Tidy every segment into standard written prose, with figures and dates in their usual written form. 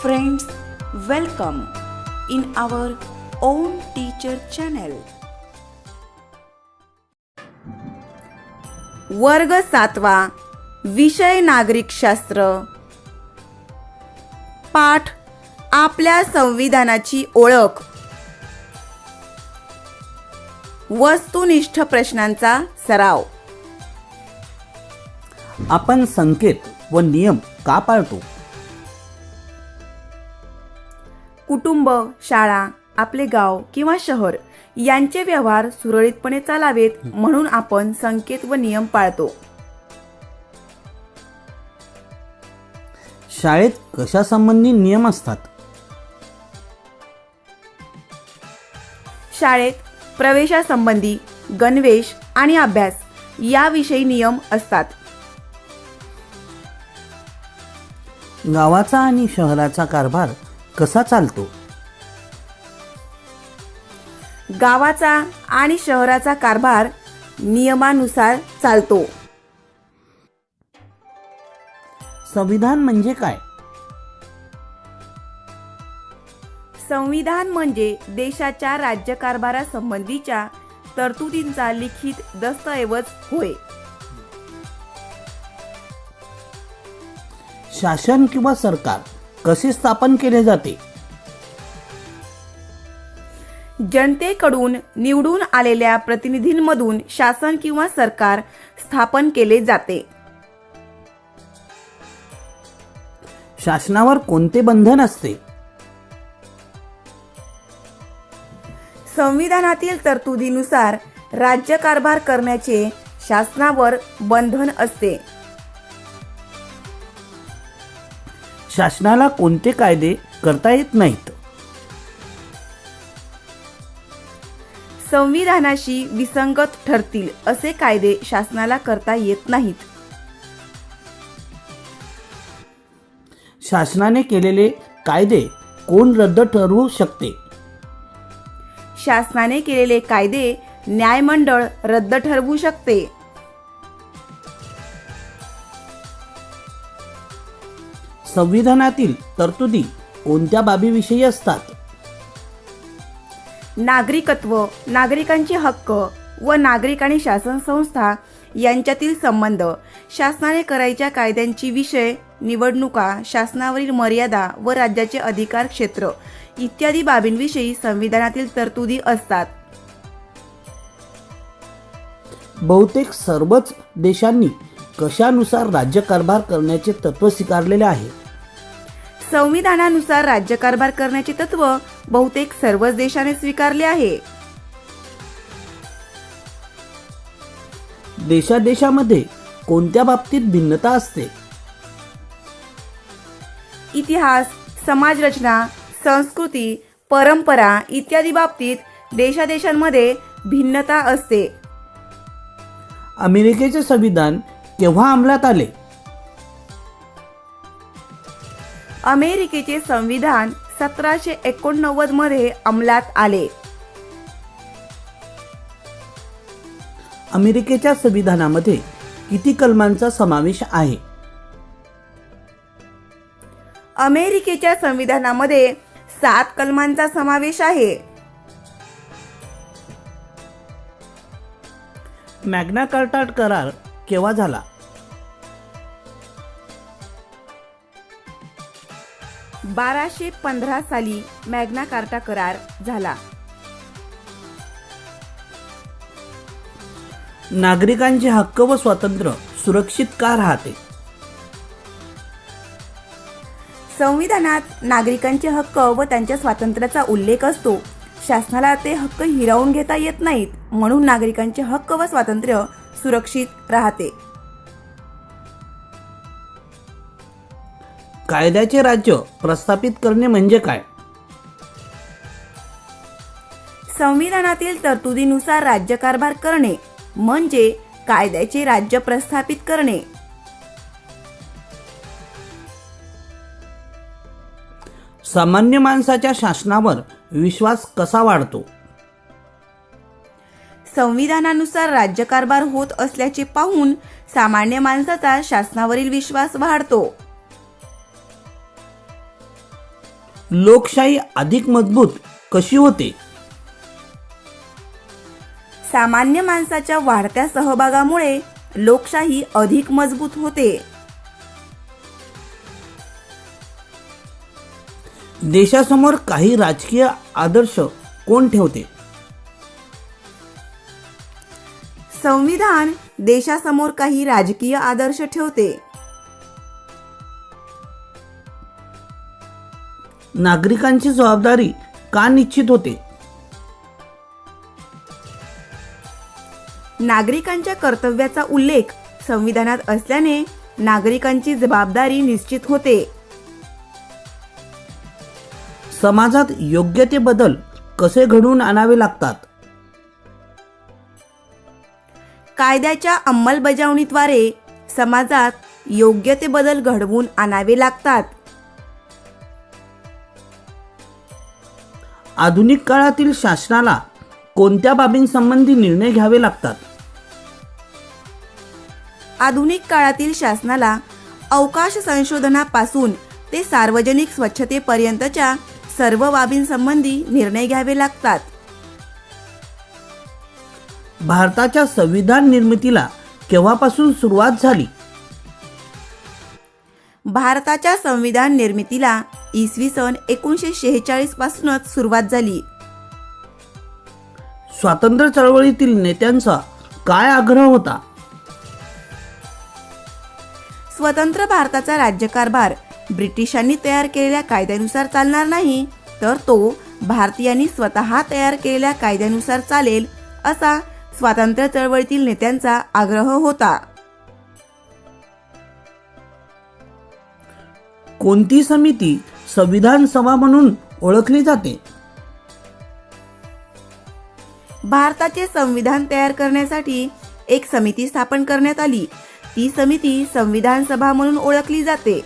Friends, welcome in our own teacher channel. वर्ग 7वा, विषय नागरिकशास्त्र. पाठ आपल्या संविधानाची ओळख. वस्तुनिष्ठ प्रश्नांचा सराव. आपण संकेत व नियम का पाळतो? कुटुंब, शाळा, आपले गाव किंवा शहर यांचे व्यवहार सुरळीतपणे चालावेत म्हणून आपण संकेत व नियम पाळतो. शाळेत कशासंबंधी नियम असतात? शाळेत प्रवेशासंबंधी, गणवेश आणि अभ्यास याविषयी नियम असतात. गावाचा आणि शहराचा कारभार कसा चालतो? गावाचा आणि शहराचा कारभार नियमानुसार चालतो. संविधान म्हणजे काय? संविधान म्हणजे देशाच्या राज्यकारभारासंबंधीच्या तरतुदींचा लिखित दस्तऐवज होय. शासन किंवा सरकार कसे स्थापन केले जाते? जनतेकडून निवडून आलेल्या प्रतिनिधींमधून शासन किंवा सरकार स्थापन केले जाते. शासनावर कोणते बंधन असते? संविधानातील तरतुदीनुसार राज्यकारभार करण्याचे शासनावर बंधन असते. शासनाला कोणते कायदे करता येत नाहीत? संविधानाशी विसंगत ठरतील असे कायदे शासनाला करता येत नाहीत. शासनाने केलेले कायदे कोण रद्द ठरवू शकते? शासनाने केलेले कायदे न्यायमंडळ रद्द ठरवू शकते. संविधानातील तरतुदी कोणत्या बाबीविषयी असतात? नागरिकत्व, नागरिकांचे हक्क व नागरिक आणि शासन संस्था यांच्यातील संबंध, शासनाने करायच्या कायद्यांची विषय, निवडणुका, शासनावरील मर्यादा व राज्याचे अधिकार क्षेत्र इत्यादी बाबींविषयी संविधानातील तरतुदी असतात. बहुतेक सर्वच देशांनी कशानुसार राज्यकारभार करण्याचे तत्व स्वीकारलेले आहे? संविधानानुसार राज्यकारभार करण्याचे तत्व बहुतेक सर्वच देशाने स्वीकारले आहे. देशादेशामध्ये कोणत्या बाबतीत भिन्नता असते? इतिहास, समाजरचना, संस्कृती, परंपरा इत्यादी बाबतीत देशादेशांमध्ये भिन्नता असते. अमेरिकेचे संविधान केव्हा अंमलात आले? अमेरिकेचे संविधान 1789 मध्ये अंमलात आले. अमेरिकेच्या संविधानामध्ये किती कलमांचा समावेश आहे? अमेरिकेच्या संविधानामध्ये 7 कलमांचा समावेश आहे. मॅग्ना कार्टा करार केव्हा झाला? 1215 साली मॅग्ना कार्टा करार झाला. नागरिकांचे हक्क व स्वातंत्र्य सुरक्षित का राहते? संविधानात नागरिकांचे हक्क व त्यांच्या स्वातंत्र्याचा उल्लेख असतो. शासनाला ते हक्क हिरावून घेता येत नाहीत म्हणून नागरिकांचे हक्क व स्वातंत्र्य सुरक्षित राहते. कायद्याचे राज्य प्रस्थापित करणे म्हणजे काय? संविधानातील तरतुदीनुसार राज्यकारभार करणे म्हणजे कायद्याचे राज्य प्रस्थापित करणे. सामान्य माणसाच्या शासनावर विश्वास कसा वाढतो? संविधानानुसार राज्यकारभार होत असल्याचे पाहून सामान्य माणसाचा शासनावरील विश्वास वाढतो. लोकशाही अधिक मजबूत कशी होते? सामान्य माणसाच्या वाढत्या सहभागामुळे लोकशाही अधिक मजबूत होते. देशासमोर काही राजकीय आदर्श कोण ठेवते? संविधान देशासमोर काही राजकीय आदर्श ठेवते. नागरिकांची जबाबदारी का निश्चित होते? नागरिकांच्या कर्तव्याचा उल्लेख संविधानात असल्याने नागरिकांची जबाबदारी निश्चित होते. समाजात योग्य ते बदल कसे घडवून आणावे लागतात? कायद्याच्या अंमलबजावणीद्वारे समाजात योग्य ते बदल घडवून आणावे लागतात. आधुनिक काळातील शासनाला कोणत्या बाबींसंबंधी निर्णय घ्यावे लागतात? आधुनिक काळातील शासनाला अवकाश संशोधनापासून ते सार्वजनिक स्वच्छतेपर्यंतच्या सर्व बाबींसंबंधी निर्णय घ्यावे लागतात. भारताच्या संविधान निर्मितीला केव्हापासून सुरुवात झाली? भारताच्या संविधान निर्मितीला इसवी सन 1946 पासूनच सुरुवात झाली. स्वातंत्र्य चळवळीतील नेत्यांचा काय आग्रह होता? स्वतंत्र भारताचा राज्यकारभार ब्रिटिशांनी तयार केलेल्या कायद्यानुसार चालणार नाही, तर तो भारतीयांनी स्वतः तयार केलेल्या कायद्यानुसार चालेल, असा स्वातंत्र्य चळवळीतील नेत्यांचा आग्रह होता. कोणती समिती संविधान सभा म्हणून ओळखली जाते? भारताचे संविधान तयार करण्यासाठी एक समिती स्थापन करण्यात आली. ती समिती संविधान सभा म्हणून ओळखली जाते.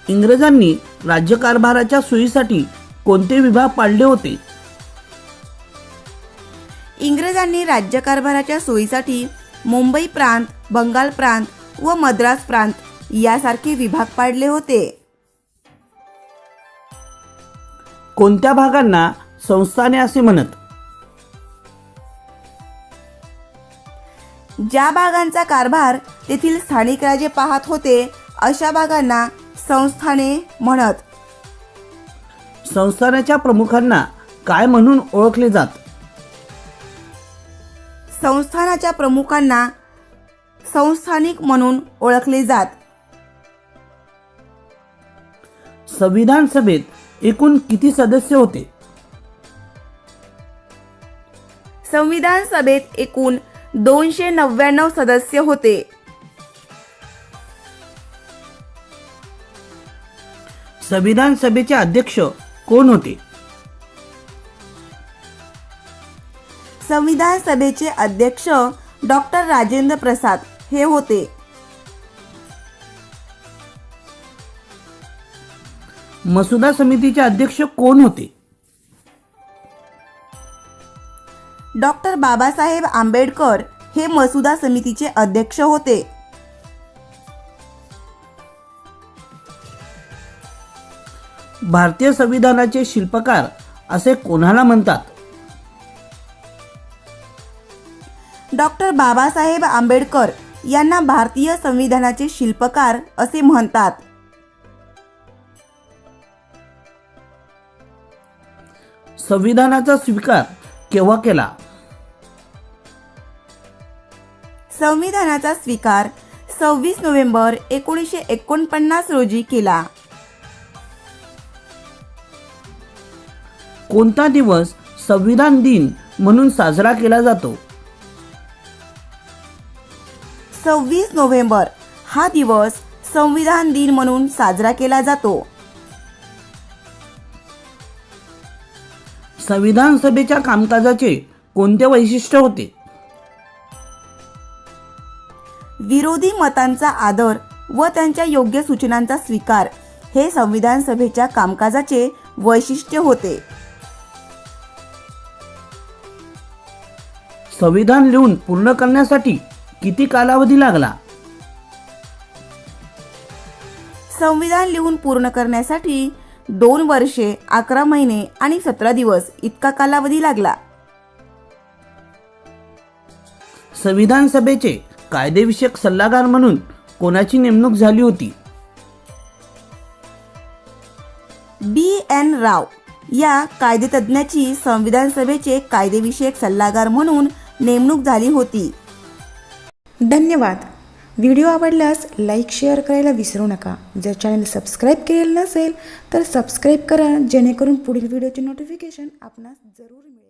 इंग्रजांनी राज्यकारभाराच्या सोयीसाठी कोणते विभाग पाडले होते? इंग्रजांनी राज्यकारभाराच्या सोयीसाठी मुंबई प्रांत, बंगाल प्रांत व मद्रास प्रांत यासारखे विभाग पाडले होते. कोणत्या भागांना संस्थाने असे म्हणत? ज्या भागांचा कारभार तेथील स्थानिक राजे पाहत होते अशा भागांना संस्थाने म्हणत. संस्थानाच्या प्रमुखांना काय म्हणून ओळखले जात? संस्थानाच्या प्रमुखांना संस्थानिक म्हणून ओळखले जात. संविधान सभेत एकूण किती सदस्य होते? संविधान सभेत एकूण 299 सदस्य होते. संविधान सभेचे अध्यक्ष कोण होते? संविधान सभेचे अध्यक्ष डॉक्टर राजेंद्र प्रसाद हे होते. मसुदा समितीचे अध्यक्ष कोण होते? डॉक्टर बाबासाहेब आंबेडकर हे मसुदा समितीचे अध्यक्ष होते. भारतीय संविधानाचे शिल्पकार असे कोणाला म्हणतात? डॉक्टर बाबासाहेब आंबेडकर यांना भारतीय संविधानाचे शिल्पकार असे म्हणतात. संविधानाचा स्वीकार केव्हा केला? संविधानाचा स्वीकार 26 नोव्हेंबर 1949 रोजी केला. कोणता दिवस संविधान दिन म्हणून साजरा केला जातो? 26 नोव्हेंबर हा दिवस संविधान दिन म्हणून साजरा केला जातो. संविधान सभेच्या कामकाजाचे कोणते वैशिष्ट्य होते? विरोधी मतांचा आदर व त्यांच्या योग्य सूचनांचा स्वीकार हे संविधान सभेच्या कामकाजाचे वैशिष्ट्य होते. संविधान लिहून पूर्ण करण्यासाठी किती कालावधी लागला? संविधान लिहून पूर्ण करण्यासाठी 2 वर्षे 11 महिने आणि 17 दिवस इतका कालावधी लागला. संविधान सभेचे कायदेविषयक सल्लागार म्हणून कोणाची नेमणूक झाली होती? B.N. राव या कायदेतज्ञाची संविधान सभेचे कायदेविषयक सल्लागार म्हणून नेमणूक झाली होती. धन्यवाद. व्हिडिओ आवडल्यास लाईक शेअर करायला विसरू नका. जर चॅनल सबस्क्राईब केलेलं नसेल तर सबस्क्राईब करा, जेणेकरून पुढील व्हिडिओचे नोटिफिकेशन आपणास जरूर मिळेल.